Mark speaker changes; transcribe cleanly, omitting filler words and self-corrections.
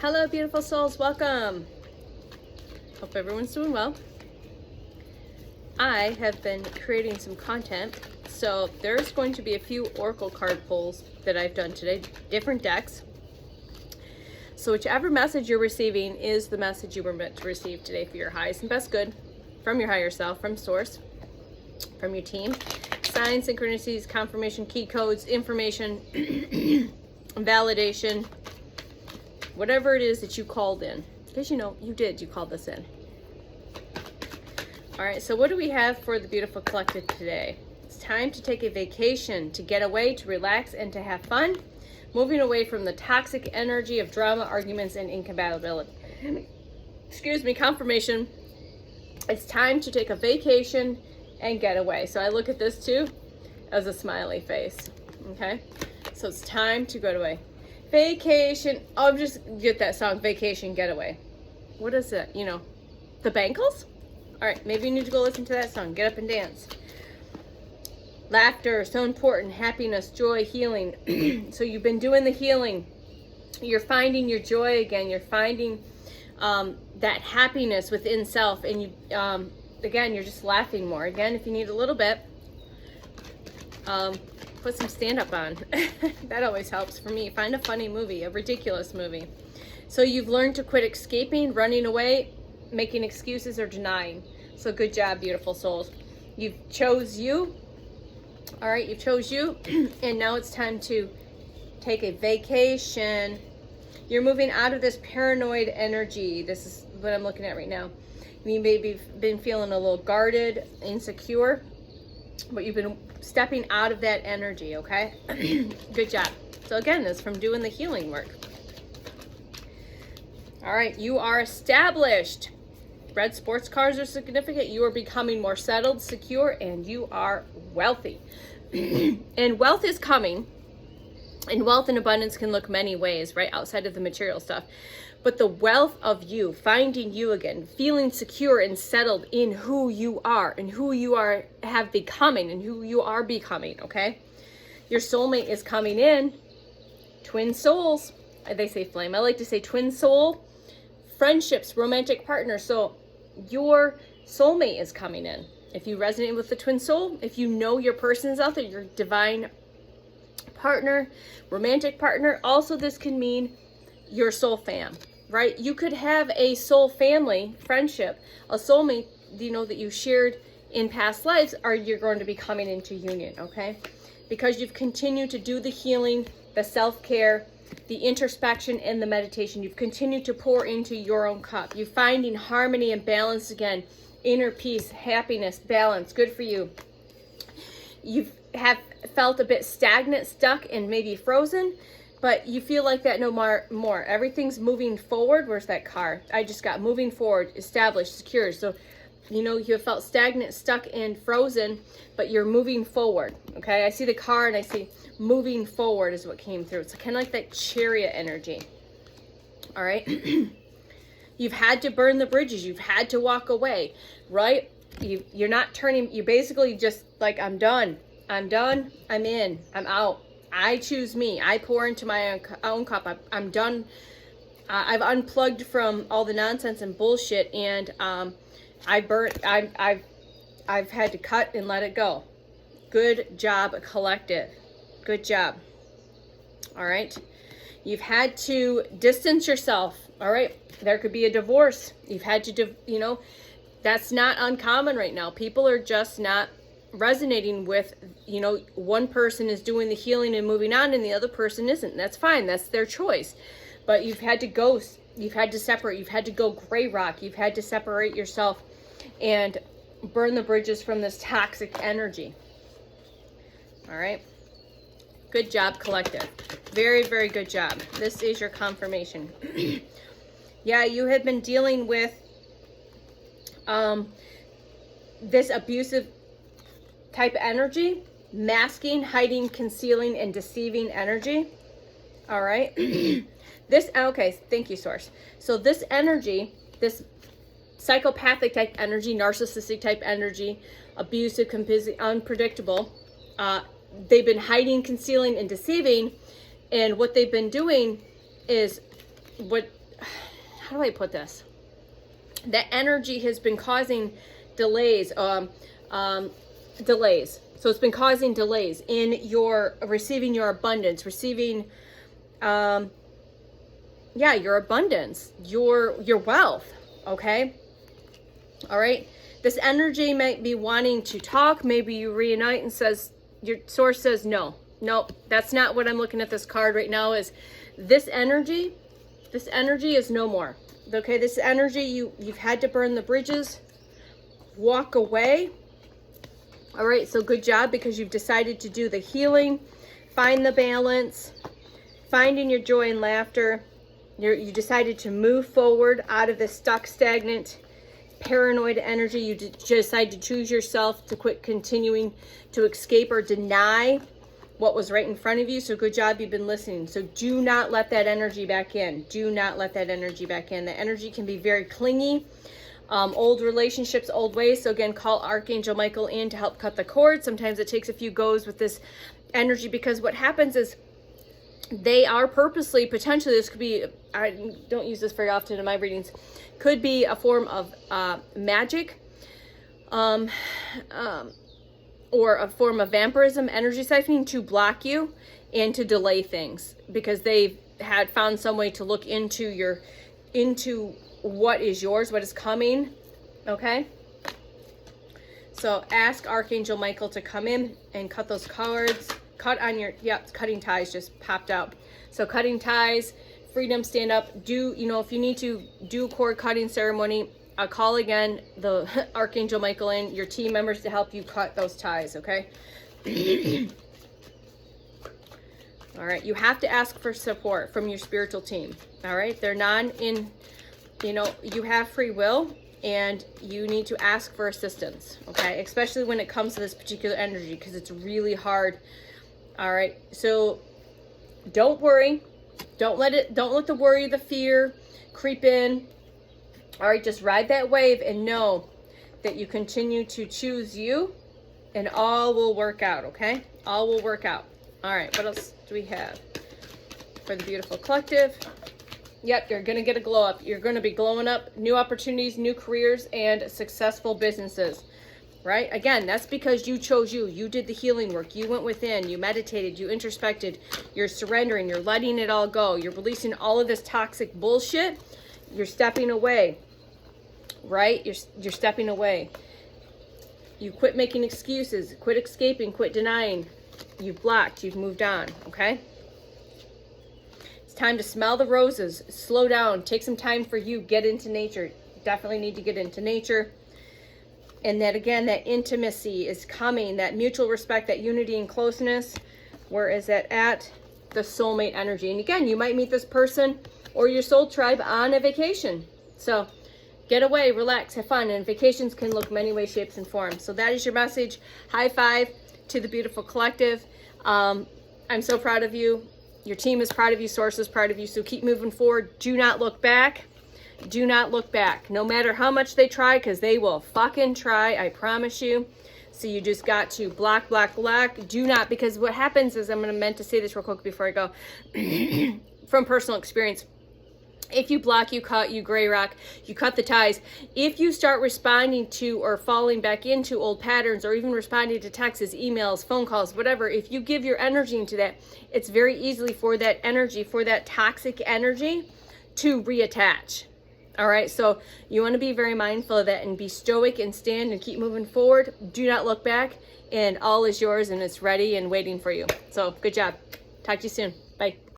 Speaker 1: Hello, beautiful souls. Welcome. Hope everyone's doing well. I have been creating some content, so there's going to be a few oracle card pulls that I've done today, different decks. So whichever message you're receiving is the message you were meant to receive today for your highest and best good, from your higher self, from source, from your team. Signs, synchronicities, confirmation, key codes, information, validation, whatever it is that you called in. Because you called this in. All right, so what do we have for the beautiful collective today? It's time to take a vacation, to get away, to relax, and to have fun. Moving away from the toxic energy of drama, arguments, and incompatibility. Excuse me, confirmation. It's time to take a vacation and get away. So I look at this too as a smiley face, okay? So it's time to go away. Vacation. Oh, just get that song, Vacation Getaway. What is it? You know, the Bangles? All right, maybe you need to go listen to that song. Get up and dance. Laughter, so important. Happiness, joy, healing. So you've been doing the healing. You're finding your joy again. You're finding that happiness within self. And you, again, you're just laughing more. Again, if you need a little bit, put some stand-up on. That always helps for me. Find a funny movie, a ridiculous movie. So you've learned to quit escaping, running away, making excuses, or denying. So good job, beautiful souls. You've chose you. All right, you chose you. And now it's time to take a vacation. You're moving out of this paranoid energy. This is what I'm looking at right now. You maybe been feeling a little guarded, insecure, but you've been stepping out of that energy, okay? Good job. So again, this is from doing the healing work. All right, you are established. Red sports cars are significant. You are becoming more settled, secure, and you are wealthy. And wealth is coming. And wealth and abundance can look many ways, right? Outside of the material stuff. But the wealth of you, finding you again, feeling secure and settled in who you are and who you are have becoming and who you are becoming, okay? Your soulmate is coming in. Twin souls. They say flame. I like to say twin soul. Friendships, romantic partners. So your soulmate is coming in. If you resonate with the twin soul, if you know your person is out there, your divine partner, romantic partner. Also, this can mean your soul fam, right? You could have a soul family friendship, a soulmate, you know, that you shared in past lives, or you're going to be coming into union, okay? Because you've continued to do the healing, the self-care, the introspection, and the meditation. You've continued to pour into your own cup. You're finding harmony and balance again, inner peace, happiness, balance. Good for you. You have felt a bit stagnant, stuck, and maybe frozen, but you feel like that no more. Everything's moving forward. Where's that car? I just got moving forward, established, secure. So, you know, you have felt stagnant, stuck, and frozen, but you're moving forward, okay? I see the car and I see moving forward is what came through. It's kind of like that chariot energy, all right? You've had to burn the bridges. You've had to walk away, right? You're not turning. You basically just like, I'm done. I'm done. I'm in. I'm out. I choose me. I pour into my own cup. I'm done. I've unplugged from all the nonsense and bullshit, and I've had to cut and let it go. Good job, collective. Good job. All right. You've had to distance yourself. All right. There could be a divorce. You've had to, you know, that's not uncommon right now. People are just not resonating with, you know, one person is doing the healing and moving on and the other person isn't. That's fine. That's their choice. But you've had to ghost. You've had to separate. You've had to go gray rock. You've had to separate yourself and burn the bridges from this toxic energy. All right. Good job, collective. Very, very good job. This is your confirmation. Yeah, you had been dealing with this abusive type of energy, masking, hiding, concealing, and deceiving energy. All right. Okay, thank you, Source. So this energy, this psychopathic type energy, narcissistic type energy, abusive, unpredictable, they've been hiding, concealing, and deceiving. And what they've been doing is what how do I put this? That energy has been causing delays, delays. So it's been causing delays in your receiving your abundance, receiving, your abundance, your wealth. Okay. All right. This energy might be wanting to talk. Maybe you reunite and says, your source says, no, that's not what I'm looking at this card right now. Is this energy is no more. Okay. This energy, you've had to burn the bridges, walk away. All right, so good job, because you've decided to do the healing, find the balance, finding your joy and laughter. You decided to move forward out of this stuck, stagnant, paranoid energy. You decide to choose yourself to quit continuing to escape or deny what was right in front of you. So good job, you've been listening. So do not let that energy back in. Do not let that energy back in. The energy can be very clingy. Old relationships, old ways. So again, call Archangel Michael in to help cut the cord. Sometimes it takes a few goes with this energy, because what happens is they are purposely, potentially, this could be, I don't use this very often in my readings, could be a form of magic, or a form of vampirism, energy siphoning, to block you and to delay things, because they've found some way to look into what is yours, what is coming. Okay, so ask Archangel Michael to come in and cut those cords. Cut on your, cutting ties just popped out. So cutting ties, freedom, stand up. If you need to do a cord cutting ceremony, I'll call again the Archangel Michael in, your team members, to help you cut those ties. Okay. All right, you have to ask for support from your spiritual team. All right, they're you have free will, and you need to ask for assistance. Okay, especially when it comes to this particular energy, because it's really hard. All right, so don't worry. Don't let the worry, the fear creep in. All right, just ride that wave and know that you continue to choose you, and all will work out. Okay, all will work out. All right, what else do we have for the beautiful collective? Yep, you're going to get a glow up. You're going to be glowing up, new opportunities, new careers, and successful businesses, right? Again, that's because you chose you. You did the healing work. You went within, you meditated, you introspected, you're surrendering, you're letting it all go. You're releasing all of this toxic bullshit. You're stepping away, right? You're stepping away. You quit making excuses, quit escaping, quit denying. You've blocked, you've moved on, okay? Time to smell the roses, slow down, take some time for you, get into nature. Definitely need to get into nature. And that, again, that intimacy is coming, that mutual respect, that unity and closeness. Where is that at? The soulmate energy. And again, you might meet this person or your soul tribe on a vacation. So get away, relax, have fun. And vacations can look many ways, shapes, and forms. So that is your message. High five to the beautiful collective. I'm so proud of you. Your team is proud of you. Source is proud of you. So keep moving forward. Do not look back. Do not look back. No matter how much they try, because they will fucking try. I promise you. So you just got to block. Do not, because what happens is, I'm meant to say this real quick before I go. From personal experience. If you block, you cut, you gray rock, you cut the ties. If you start responding to or falling back into old patterns, or even responding to texts, emails, phone calls, whatever, if you give your energy into that, it's very easily for that energy, for that toxic energy, to reattach. All right, so you want to be very mindful of that and be stoic and stand and keep moving forward. Do not look back, and all is yours, and it's ready and waiting for you. So good job. Talk to you soon. Bye.